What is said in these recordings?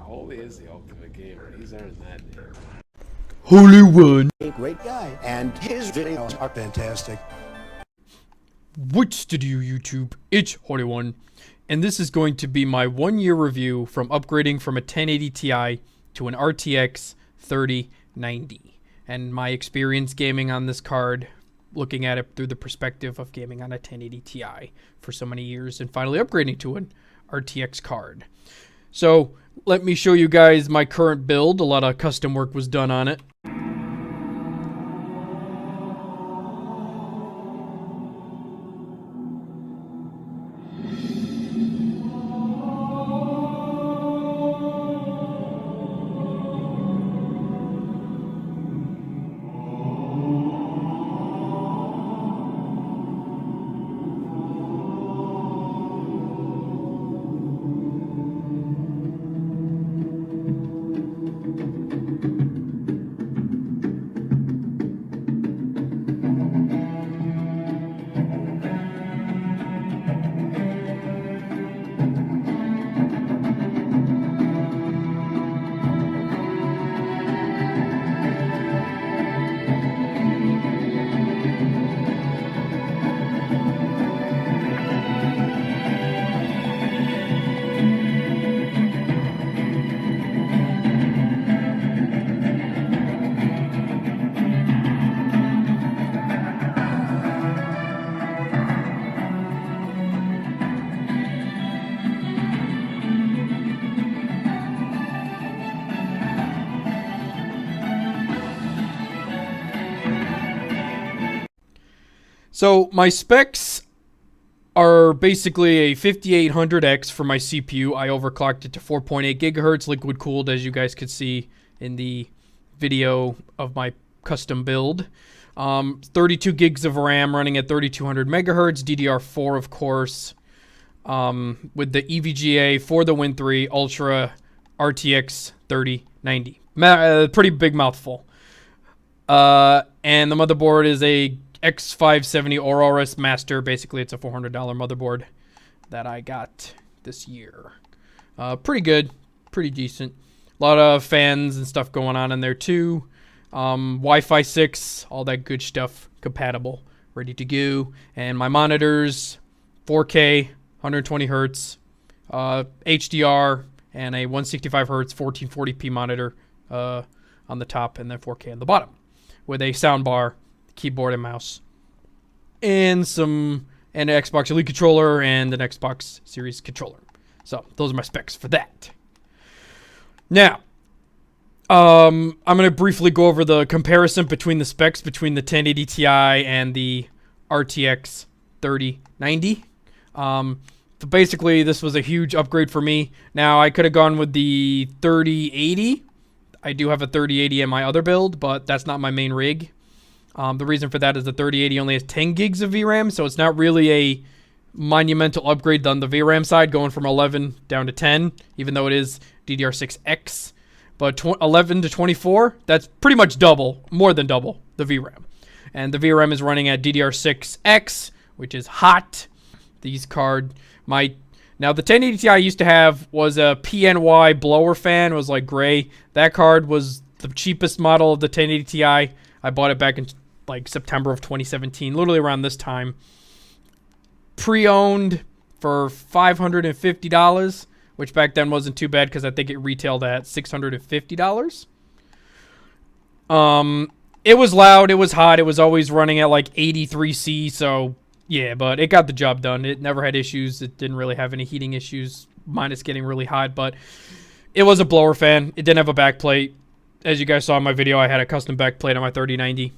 Holy is the ultimate gamer. He's earned that name. Holy One. A great guy, and his videos are fantastic. What's to do, YouTube? It's Holy One, and this is going to be my 1-year review from upgrading from a 1080 Ti to an RTX 3090, and my experience gaming on this card, looking at it through the perspective of gaming on a 1080 Ti for so many years, and finally upgrading to an RTX card. So let me show you guys my current build. A lot of custom work was done on it. So my specs are basically a 5800X for my CPU. I overclocked it to 4.8 gigahertz, liquid cooled, as you guys could see in the video of my custom build. 32 gigs of RAM running at 3200 megahertz, DDR4 of course, with the EVGA for the Win 3 Ultra RTX 3090. Pretty big mouthful. And the motherboard is a X570 Aurorus Master. Basically, it's a $400 motherboard that I got this year. Pretty good, pretty decent. A lot of fans and stuff going on in there too. Wi-Fi 6, all that good stuff compatible, ready to go. And my monitors, 4K, 120 hertz, HDR, and a 165 hertz 1440p monitor on the top, and then 4K on the bottom, with a soundbar, keyboard and mouse, and an Xbox Elite controller and an Xbox Series controller. So those are my specs for that. Now, I'm going to briefly go over the comparison between the specs between the 1080 Ti and the RTX 3090. So basically, this was a huge upgrade for me. Now, I could have gone with the 3080. I do have a 3080 in my other build, but that's not my main rig. The reason for that is the 3080 only has 10 gigs of VRAM, so it's not really a monumental upgrade on the VRAM side, going from 11 down to 10, even though it is DDR6X. But 11 to 24, that's pretty much double, more than double, the VRAM. And the VRAM is running at DDR6X, which is hot. These card, now the 1080 Ti I used to have was a PNY blower fan. It was like gray. That card was the cheapest model of the 1080 Ti. I bought it back in like September of 2017, literally around this time. Pre-owned for $550, which back then wasn't too bad because I think it retailed at $650. It was loud, it was hot, it was always running at like 83C, so yeah, but it got the job done. It never had issues. It didn't really have any heating issues, minus getting really hot, but it was a blower fan. It didn't have a backplate. As you guys saw in my video, I had a custom backplate on my 3090,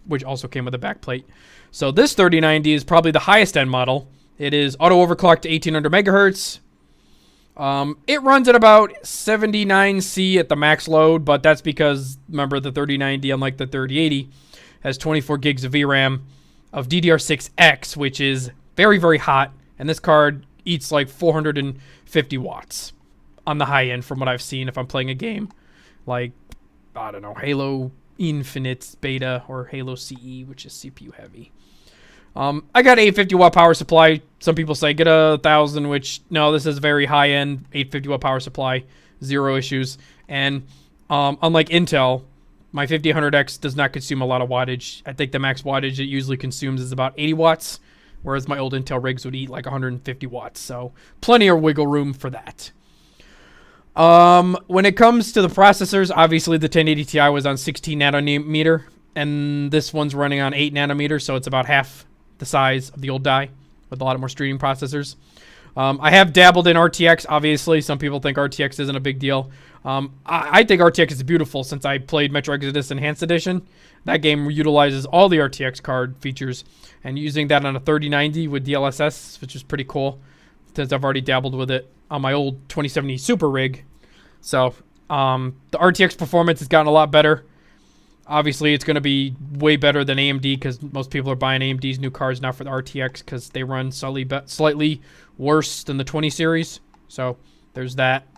which also came with a backplate. So this 3090 is probably the highest end model. It is auto overclocked to 1800 megahertz. It runs at about 79C at the max load, but that's because, remember, the 3090, unlike the 3080, has 24 gigs of VRAM of DDR6X, which is very, very hot. And this card eats like 450 watts on the high end from what I've seen if I'm playing a game like, I don't know, Halo Infinite Beta or Halo CE, which is CPU heavy. I got 850 watt power supply. Some people say get a 1000, which no, this is very high end 850 watt power supply, zero issues. And unlike Intel, my 5800X does not consume a lot of wattage. I think the max wattage it usually consumes is about 80 watts, whereas my old Intel rigs would eat like 150 watts. So plenty of wiggle room for that. When it comes to the processors, obviously the 1080 Ti was on 16 nanometer, and this one's running on 8 nanometers, so it's about half the size of the old die with a lot more streaming processors. I have dabbled in RTX, obviously. Some people think RTX isn't a big deal. I think RTX is beautiful since I played Metro Exodus Enhanced Edition. That game utilizes all the RTX card features, and using that on a 3090 with DLSS, which is pretty cool since I've already dabbled with it on my old 2070 Super rig. So the RTX performance has gotten a lot better. Obviously, it's going to be way better than AMD because most people are buying AMD's new cards now for the RTX because they run slightly worse than the 20 series. So there's that.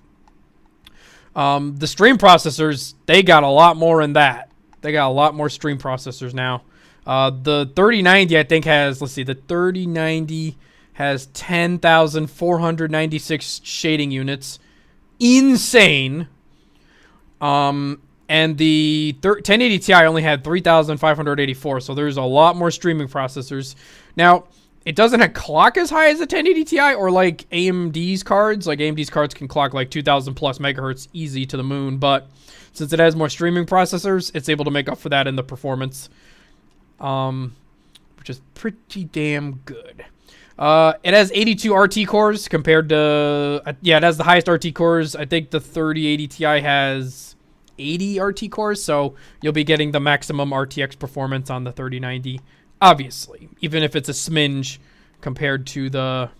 The stream processors, they got a lot more in that. They got a lot more stream processors now. The 3090, I think, has, let's see, the 3090 has 10,496 shading units. Insane. And the 1080 Ti only had 3,584, so there's a lot more streaming processors. Now, it doesn't have clock as high as the 1080 Ti or like AMD's cards. Like AMD's cards can clock like 2,000 plus megahertz easy to the moon, but since it has more streaming processors, it's able to make up for that in the performance, which is pretty damn good. It has 82 RT cores compared to, it has the highest RT cores. I think the 3080 Ti has 80 RT cores, so you'll be getting the maximum RTX performance on the 3090, obviously, even if it's a smidge compared to the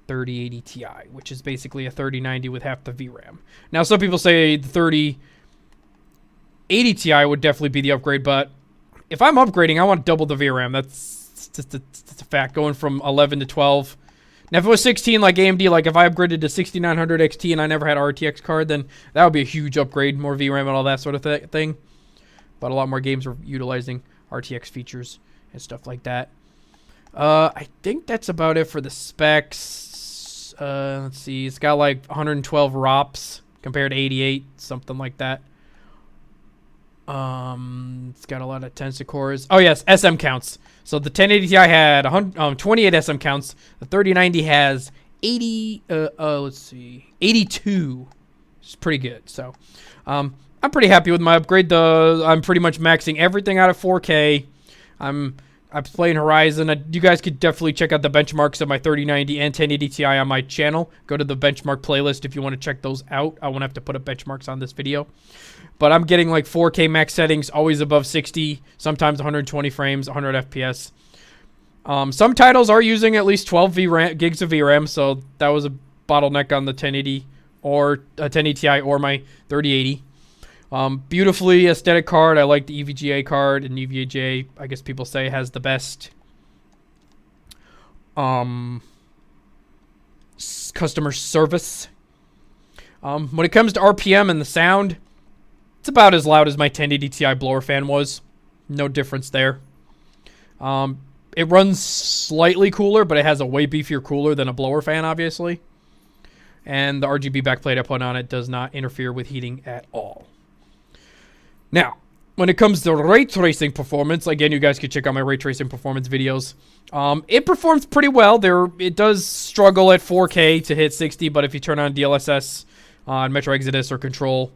3080 Ti, which is basically a 3090 with half the VRAM. Now, some people say the 3080 Ti would definitely be the upgrade, but if I'm upgrading, I want double the VRAM. That's just a fact, going from 11 to 12. Now, if it was 16 like AMD, like if I upgraded to 6900 XT and I never had an RTX card, then that would be a huge upgrade, more VRAM and all that sort of thing. But a lot more games are utilizing RTX features and stuff like that. I think that's about it for the specs. Let's see, it's got like 112 ROPS compared to 88, something like that. It's got a lot of tensor cores. Oh yes, SM counts. So the 1080 Ti had 28 SM counts. The 3090 has 80. Let's see, 82. It's pretty good. So, I'm pretty happy with my upgrade. I'm pretty much maxing everything out of 4K. I'm playing Horizon. You guys could definitely check out the benchmarks of my 3090 and 1080 Ti on my channel. Go to the benchmark playlist if you want to check those out. I won't have to put up benchmarks on this video. But I'm getting like 4K max settings, always above 60, sometimes 120 frames, 100 FPS. Some titles are using at least 12 gigs of VRAM, so that was a bottleneck on the 1080 or 1080 Ti or my 3080. Beautifully aesthetic card. I like the EVGA card, and EVGA, I guess people say, has the best customer service. When it comes to RPM and the sound, it's about as loud as my 1080 Ti blower fan was. No difference there. It runs slightly cooler, but it has a way beefier cooler than a blower fan, obviously. And the RGB backplate I put on it does not interfere with heating at all. Now, when it comes to ray tracing performance, again, you guys can check out my ray tracing performance videos. It performs pretty well. It does struggle at 4K to hit 60, but if you turn on DLSS on Metro Exodus or Control,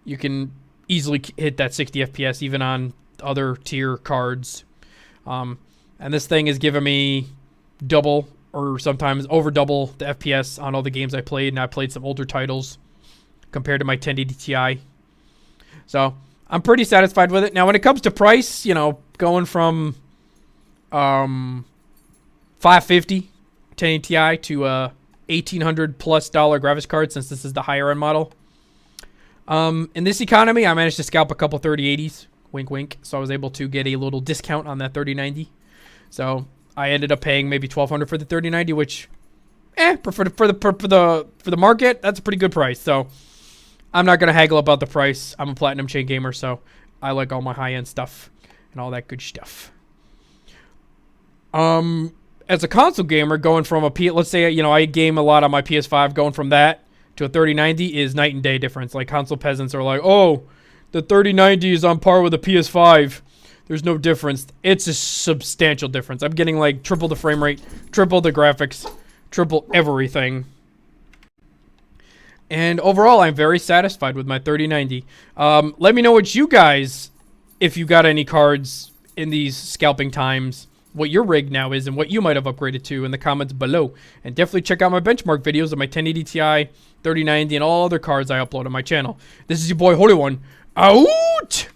you can easily hit that 60 FPS even on other tier cards. And this thing is giving me double or sometimes over double the FPS on all the games I played, and I played some older titles compared to my 1080 Ti. So I'm pretty satisfied with it. Now, when it comes to price, going from $550 1080 Ti to $1,800 plus graphics card, since this is the higher end model. In this economy, I managed to scalp a couple 3080s. Wink, wink. So I was able to get a little discount on that 3090. So I ended up paying maybe $1,200 for the 3090, which, for the market, that's a pretty good price. So I'm not gonna haggle about the price. I'm a platinum chain gamer, so I like all my high end stuff and all that good stuff. As a console gamer, going from let's say, I game a lot on my PS5, going from that to a 3090 is night and day difference. Like, console peasants are like, oh, the 3090 is on par with the PS5. There's no difference. It's a substantial difference. I'm getting like triple the frame rate, triple the graphics, triple everything. And overall, I'm very satisfied with my 3090. Let me know what you guys, if you got any cards in these scalping times, what your rig now is and what you might have upgraded to in the comments below. And definitely check out my benchmark videos of my 1080 Ti, 3090, and all other cards I upload on my channel. This is your boy Holy One. Out!